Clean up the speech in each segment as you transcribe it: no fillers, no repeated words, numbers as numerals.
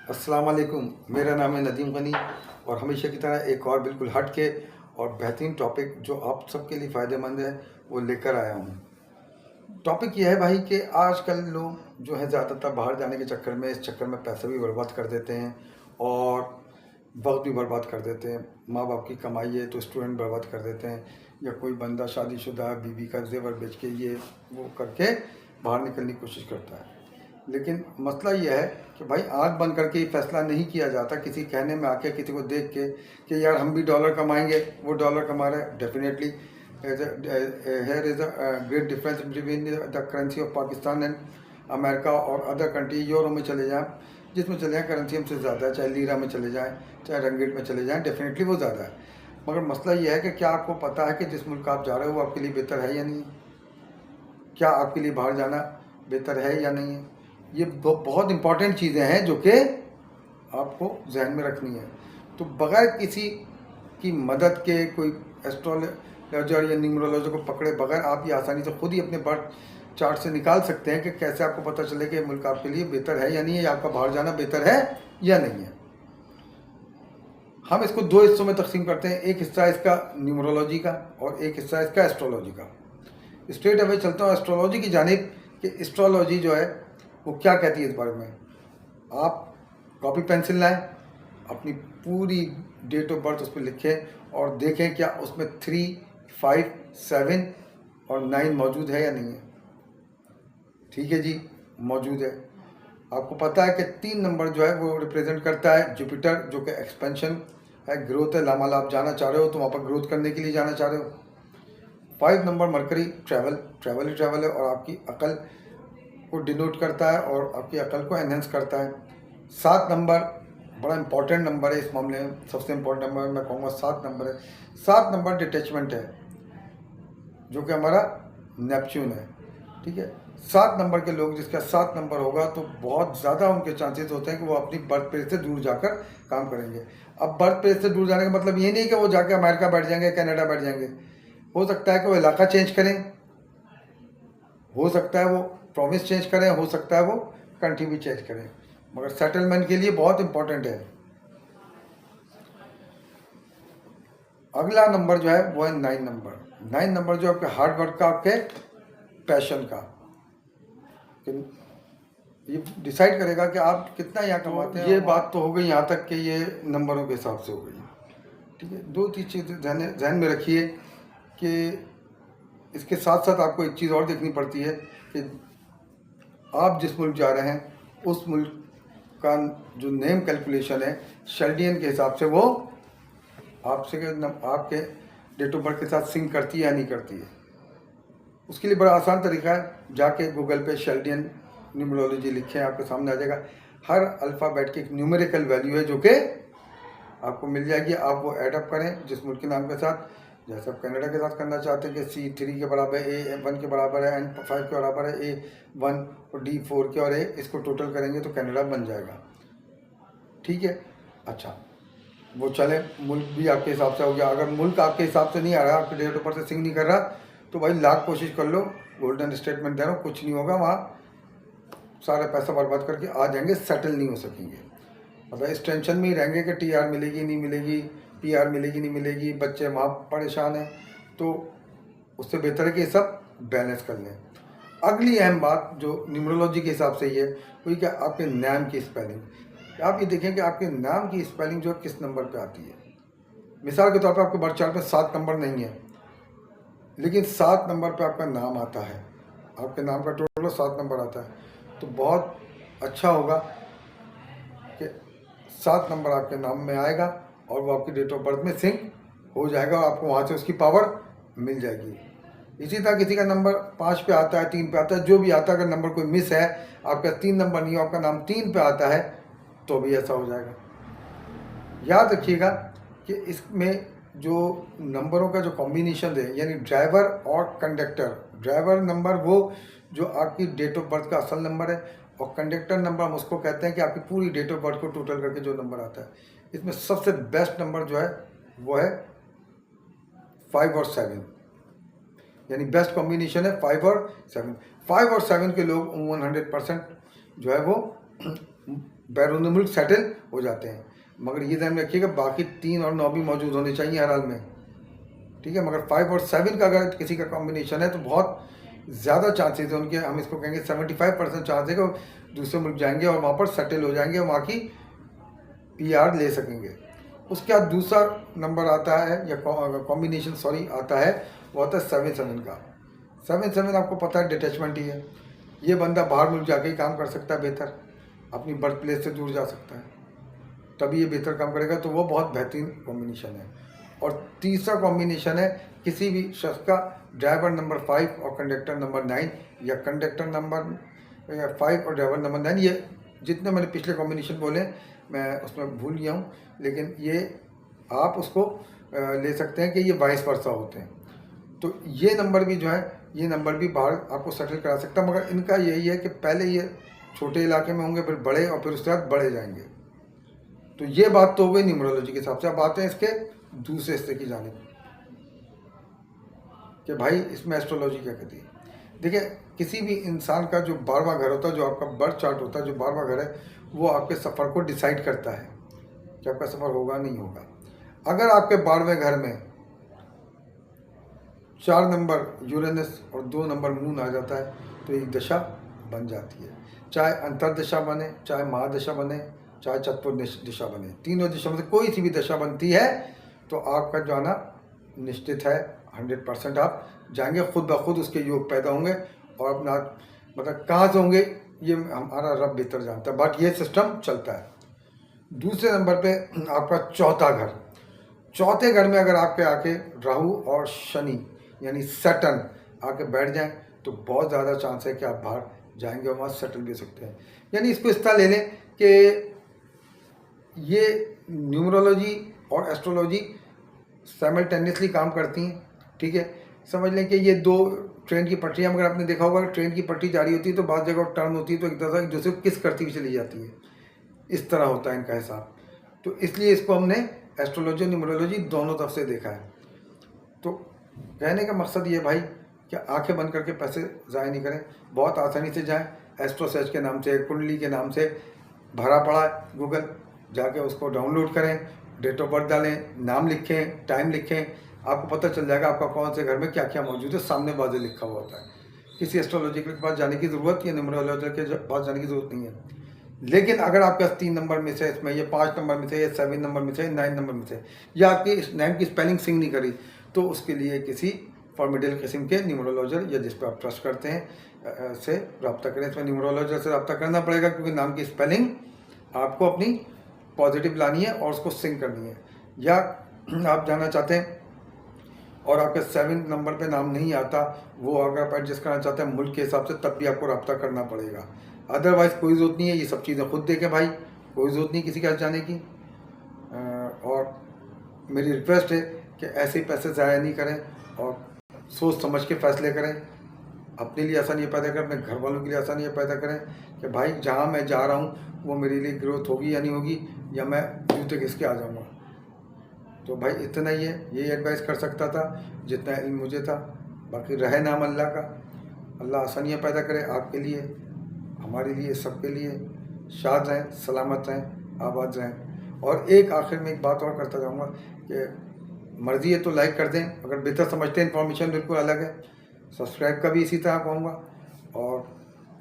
अस्सलाम वालेकुम। मेरा नाम है नदीम गनी और हमेशा की तरह एक और बिल्कुल हट के और बेहतरीन टॉपिक जो आप सबके लिए फ़ायदेमंद है वो लेकर आया हूँ। टॉपिक यह है भाई कि आजकल लोग जो है ज़्यादातर बाहर जाने के चक्कर में, इस चक्कर में पैसे भी बर्बाद कर देते हैं और वक्त भी बर्बाद कर देते हैं। माँ बाप की कमाई है तो स्टूडेंट बर्बाद कर देते हैं, या कोई बंदा शादीशुदा बीवी का जेवर बेच के ये वो करके बाहर निकलने की कोशिश करता है। लेकिन मसला यह है कि भाई आंख बंद करके ही फैसला नहीं किया जाता किसी कहने में आके, किसी को देख के कि यार हम भी डॉलर कमाएंगे, वो डॉलर कमा रहा है। Definitely here is a great difference between the currency of Pakistan and America और अदर कंट्री। यूरो में चले जाएँ, जिसमें चले जाएँ करेंसी हमसे ज़्यादा है, चाहे लीरा में चले जाएँ, चाहे रंगीट में चले जाएँ, डेफिनेटली वो ज़्यादा है। मगर मसला यह है कि क्या आपको पता है कि जिस मुल्क आप जा रहे हो वो आपके लिए बेहतर है या नहीं है? क्या आपके लिए बाहर जाना बेहतर है या नहीं है? ये बहुत इंपॉर्टेंट चीज़ें हैं जो कि आपको जहन में रखनी है। तो बग़ैर किसी की मदद के, कोई एस्ट्रोलॉजर या न्यूमरोलॉजर को पकड़े बगैर आप ये आसानी से खुद ही अपने बर्थ चार्ट से निकाल सकते हैं कि कैसे आपको पता चले कि मुल्क आपके लिए बेहतर है या नहीं है, या आपका बाहर जाना बेहतर है या नहीं है। हम इसको दो हिस्सों में तकसीम करते हैं, एक हिस्सा इसका न्यूमरोलॉजी का और एक हिस्सा इसका एस्ट्रोलॉजी का। स्ट्रेट अवे चलता हूँ एस्ट्रोलॉजी की जानिब कि एस्ट्रोलॉजी जो है वो क्या कहती है इस बारे में। आप कॉपी पेंसिल लाएं, अपनी पूरी डेट ऑफ बर्थ उस पर लिखें और देखें क्या उसमें 3, 5, 7 और 9 मौजूद है या नहीं है। ठीक है जी, मौजूद है। आपको पता है कि 3 नंबर जो है वो रिप्रेजेंट करता है जुपिटर, जो कि एक्सपेंशन है, ग्रोथ है। लामाल आप जाना चाह रहे हो तो वहाँ पर ग्रोथ करने के लिए जाना चाह रहे हो। 5 नंबर मरकरी, ट्रैवल ही ट्रैवल है और आपकी अकल को डिनोट करता है और आपकी अकल को एनहेंस करता है। 7 नंबर बड़ा इंपॉर्टेंट नंबर है इस मामले में, सबसे इंपॉर्टेंट नंबर मैं कहूँगा 7 नंबर है। 7 नंबर डिटैचमेंट है, जो कि हमारा नेपच्यून है। ठीक है, 7 नंबर के लोग जिसका 7 नंबर होगा तो बहुत ज़्यादा उनके चांसेस होते हैं कि वो अपनी बर्थ प्लेस से दूर जाकर काम करेंगे। अब बर्थ प्लेस से दूर जाने का मतलब ये नहीं कि वो जाकर अमेरिका बैठ जाएंगे, कनाडा बैठ जाएंगे। हो सकता है कि वो इलाका चेंज करें, हो सकता है वो प्रोविंस चेंज करें, हो सकता है वो कंट्री भी चेंज करें, मगर सेटलमेंट के लिए बहुत इंपॉर्टेंट है। अगला नंबर जो है वो है 9 नंबर। 9 नंबर जो आपके हार्ड वर्क का, आपके पैशन का, ये डिसाइड करेगा कि आप कितना यहाँ कमाते हैं। ये बात तो हो गई यहाँ तक कि ये नंबरों के हिसाब से हो गई। ठीक है, 2-3 चीज़ें ध्यान में रखिए कि इसके साथ साथ आपको एक चीज़ और देखनी पड़ती है कि आप जिस मुल्क जा रहे हैं उस मुल्क का जो नेम कैलकुलेशन है शेल्डियन के हिसाब से, वो आपके डेट ऑफ बर्थ के साथ सिंक करती है या नहीं करती है। उसके लिए बड़ा आसान तरीका है, जाके गूगल पे शेल्डियन न्यूमरोलॉजी लिखें, आपके सामने आ जाएगा। हर अल्फ़ाबेट की एक न्यूमेरिकल वैल्यू है जो कि आपको मिल जाएगी। आप वो एडअप करें जिस मुल्क के नाम के साथ, जैसे आप कनाडा के साथ करना चाहते हैं कि C3 के बराबर है, A1 के बराबर है, N5 के बराबर है, A1 और D4 के, और A इसको टोटल करेंगे तो कनाडा बन जाएगा। ठीक है, अच्छा वो चले, मुल्क भी आपके हिसाब से हो गया। अगर मुल्क आपके हिसाब से नहीं आ रहा, आपके डेट ऑफ बर्थ से सिंक नहीं कर रहा, तो भाई लाख कोशिश कर लो, गोल्डन स्टेटमेंट दे रहा हूँ, कुछ नहीं होगा। वहाँ सारा पैसा बर्बाद करके आ जाएंगे, सेटल नहीं हो सकेंगे। मतलब इस टेंशन में ही रहेंगे कि TR मिलेगी नहीं मिलेगी, PR मिलेगी नहीं मिलेगी, बच्चे वहाँ परेशान हैं। तो उससे बेहतर है कि ये सब बैलेंस कर लें। अगली अहम बात जो न्यूमरोलॉजी के हिसाब से ये वही कि आपके नाम की स्पेलिंग। आप ये देखें कि आपके नाम की स्पेलिंग जो किस नंबर पे आती है। मिसाल के तौर पे आपके बर्थ चार्ट में 7 नंबर नहीं है, लेकिन 7 नंबर पे आपका नाम आता है, आपके नाम का टोटल 7 नंबर आता है, तो बहुत अच्छा होगा कि 7 नंबर आपके नाम में आएगा और वो आपकी डेट ऑफ बर्थ में सिंक हो जाएगा और आपको वहाँ से उसकी पावर मिल जाएगी। इसी तरह किसी का नंबर 5 पे आता है, 3 पे आता है, जो भी आता है, अगर नंबर कोई मिस है, आपका 3 नंबर नहीं हो, आपका नाम 3 पे आता है, तो भी ऐसा हो जाएगा। याद रखिएगा कि इसमें जो नंबरों का जो कॉम्बिनेशन है, यानी ड्राइवर और कंडक्टर। ड्राइवर नंबर वो जो आपकी डेट ऑफ बर्थ का असल नंबर है, और कंडक्टर नंबर हम उसको कहते हैं कि आपकी पूरी डेट ऑफ बर्थ को टोटल करके जो नंबर आता है। इसमें सबसे बेस्ट नंबर जो है वो है 5 और 7, यानी बेस्ट कॉम्बिनेशन है 5 और 7। 5 और 7 के लोग 100% जो है वो बैरून मुल्क सेटल हो जाते हैं। मगर ये ध्यान में रखिएगा बाकी 3 और 9 भी मौजूद होने चाहिए हर हाल में, ठीक है। मगर 5 और 7 का अगर किसी का कॉम्बिनेशन है तो बहुत ज़्यादा चांसेस है उनके, हम इसको कहेंगे 75% चांस है कि वो दूसरे मुल्क जाएंगे और वहाँ पर सेटल हो जाएंगे और वहाँ की PR ले सकेंगे। उसके बाद दूसरा नंबर आता है या कॉम्बिनेशन आता है, वो आता है 7-7 का। 7-7 आपको पता है डिटैचमेंट ही है। ये बंदा बाहर मुल्क जाके ही काम कर सकता है बेहतर, अपनी बर्थ प्लेस से दूर जा सकता है, तभी ये बेहतर काम करेगा। तो वो बहुत बेहतरीन कॉम्बिनेशन है। और तीसरा कॉम्बिनेशन है किसी भी शख्स का ड्राइवर नंबर 5 और कंडक्टर नंबर 9, या कंडक्टर नंबर 5 और ड्राइवर नंबर 9। ये जितने मैंने पिछले कॉम्बिनेशन बोले मैं उसमें भूल गया हूँ, लेकिन ये आप उसको ले सकते हैं कि ये वाइस वर्सा होते हैं। तो ये नंबर भी जो है, ये नंबर भी बाहर आपको सेटल करा सकता है। मगर इनका यही है कि पहले ये छोटे इलाके में होंगे, फिर बड़े, और फिर उसके बाद बड़े जाएंगे। तो ये बात तो हो गई न्यूमरोलॉजी के हिसाब से। अब आते हैं इसके दूसरे हिस्से की जानिब कि भाई इसमें एस्ट्रोलॉजी क्या कहती है। देखिए, किसी भी इंसान का जो 12वां घर होता है, जो आपका बर्थ चार्ट होता है, जो 12वां घर है, वो आपके सफ़र को डिसाइड करता है कि आपका सफ़र होगा नहीं होगा। अगर आपके 12वें घर में 4 नंबर यूरेनस और 2 नंबर मून आ जाता है तो एक दशा बन जाती है, चाहे अंतर्दशा बने, चाहे महादशा बने, चाहे चतुर्दश दिशा बने। तीनों दिशा में से कोई सी भी दशा बनती है तो आपका जाना निश्चित है, 100% आप जाएंगे, खुद ब खुद उसके योग पैदा होंगे। और अपना मतलब कहाँ से होंगे ये हमारा रब बेहतर जानता है, बट ये सिस्टम चलता है। दूसरे नंबर पे आपका चौथा घर। चौथे घर में अगर आपके आके राहु और शनि यानी सैटर्न आके बैठ जाएं तो बहुत ज़्यादा चांस है कि आप बाहर जाएंगे और वहाँ सेटल भी हो सकते हैं। यानी इसको इस तरह ले लें कि ये न्यूमरोलॉजी और एस्ट्रोलॉजी साइमल्टेनियसली काम करती हैं, ठीक है। समझ लें कि ये 2 ट्रेन की पटरियाँ, अगर आपने देखा होगा ट्रेन की पटरी जा रही होती है तो बाद जगह टर्न होती है तो एक दूसरे को किस करती हुई चली जाती है, इस तरह होता है इनका हिसाब। तो इसलिए इसको हमने एस्ट्रोलॉजी और न्यूमरोलॉजी दोनों तरफ से देखा है। तो कहने का मकसद ये भाई कि आंखें बंद करके पैसे ज़ाया नहीं करें, बहुत आसानी से जाएं। एस्ट्रो सर्च के नाम से, कुंडली के नाम से भरा पड़ा है गूगल, जाके उसको डाउनलोड करें, डेट ऑफ बर्थ डालें, नाम लिखें, टाइम लिखें, आपको पता चल जाएगा आपका कौन से घर में क्या क्या मौजूद है, सामने बाजू लिखा हुआ होता है। किसी एस्ट्रोलॉजी के पास जाने की ज़रूरत या न्यूमरोलॉजी के पास जाने की ज़रूरत नहीं है। लेकिन अगर आपके पास 3 नंबर में से, इसमें ये 5 नंबर में से, या 7 नंबर में से, 9 नंबर में से, या आपकी 9 की स्पेलिंग सिंग नहीं करी, तो उसके लिए किसी फॉर्मिडल किस्म के न्यूमरोलॉजर या जिस पर आप ट्रस्ट करते हैं से रब्ता करें। इसमें न्यूमरोलॉजर से रब्ता करना पड़ेगा क्योंकि नाम की स्पेलिंग आपको अपनी पॉजिटिव लानी है और उसको सिंक करनी है। या आप जानना चाहते हैं और आपके 7 नंबर पे नाम नहीं आता, वो अगर आप एडजस्ट करना चाहते हैं मुल्क के हिसाब से, तब भी आपको रब्ता करना पड़ेगा। अदरवाइज़ कोई ज़रूरत नहीं है, ये सब चीज़ें खुद देखें भाई, कोई ज़रूरत नहीं किसी के पास जाने की। और मेरी रिक्वेस्ट है कि ऐसे ही पैसे ज़ाया नहीं करें और सोच समझ के फ़ैसले करें, अपने लिए आसानी पैदा करें, अपने घर वालों के लिए आसानी पैदा करें कि भाई जहाँ मैं जा रहा हूँ वो मेरे लिए ग्रोथ होगी या नहीं होगी, या मैं जूते घिस आ जाऊँगा। तो भाई इतना ही है, यही एडवाइस कर सकता था जितना इल्म मुझे था। बाकी रहे नाम अल्लाह का, अल्लाह आसानियाँ पैदा करे आपके लिए, हमारे लिए, सबके लिए। शाद रहें, सलामत रहें, आबाद रहें। और एक आखिर में एक बात और करता जाऊँगा कि मर्ज़ी है तो लाइक कर दें, अगर बेहतर समझते हैं, इन्फॉर्मेशन बिल्कुल अलग है। सब्सक्राइब का भी इसी तरह कहूँगा, और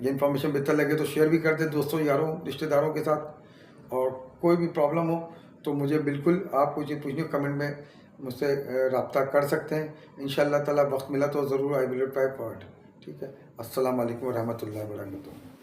ये इन्फॉर्मेशन बेहतर लगे तो शेयर भी कर दें दोस्तों, यारों, रिश्तेदारों के साथ। और कोई भी प्रॉब्लम हो तो मुझे बिल्कुल आप कुछ पूछने कमेंट में मुझसे रब्ता कर सकते हैं। इंशाअल्लाह ताला वक्त मिला तो ज़रूर I will reply for it, ठीक है। अस्सलाम वालेकुम व रहमतुल्लाहि व बरकातहू।